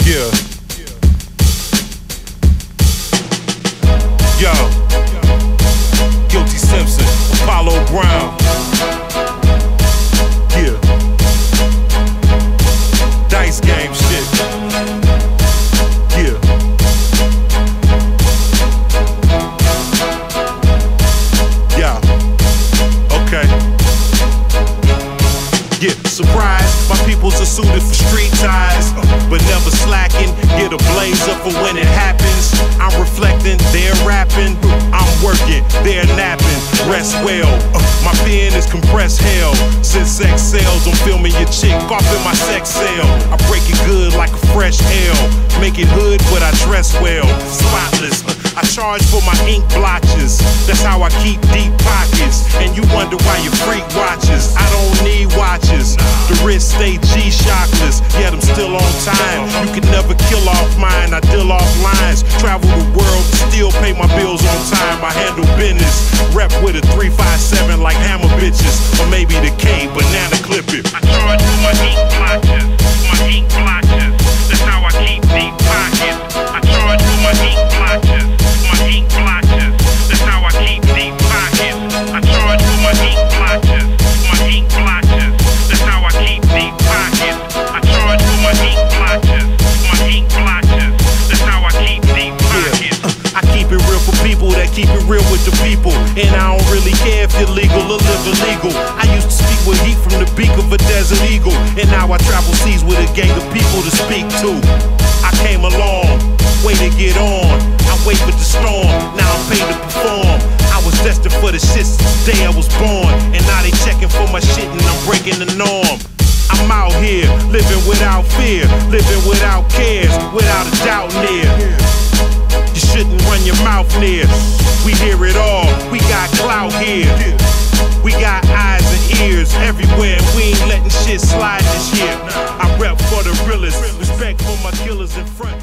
Yeah. Yo. Guilty Simpson, Apollo Brown. Yeah. Dice game shit. Yeah. Yeah. Okay. Yeah, surprise, my peoples are suited for street ties, but never slacking, get a blaze up for when it happens. I'm reflecting, they're rapping, I'm working, they're napping. Rest well, my pen is compressed hell. Since sex sells, I'm filming your chick off in my sex cell. I break it good like a fresh L. Make it hood, but I dress well, spotless. I charge for my ink blotches, that's how I keep deep pockets. And you wonder why you freak watches. I don't need watches, the wrist stay G-shockless, yet I'm still on time. You can never kill off mine, I deal off lines. Travel the world, still pay my bills on time. I handle business, rep with a 357 like hammer bitches. Or maybe the K, banana clip it. I charge for my ink blotches, my ink blotches, that's how I keep deep pockets. I charge for my ink blotches, my ink blotches, that's how I keep deep pockets. I charge for my ink blotches, my ink blotches, that's how I keep deep pockets. I charge for my ink blotches, my ink blotches, that's how I keep deep pockets. I keep it real for people that keep it real with the people, and I don't really care if you're legal or live illegal. I used to speak with heat from the beak of a desert eagle, and now I travel seas with a gang of people to speak to. I came a long way to get on, I wait with the storm, now I'm paid to perform. I was destined for the shit since the day I was born, and now they checking for my shit and I'm breaking the norm. I'm out here, living without fear, living without cares, without a doubt near. You shouldn't run your mouth near, we hear it all, we got clout here. We got eyes and ears everywhere, and we ain't letting shit slide this year. I rep for the realest, respect for my killers in front.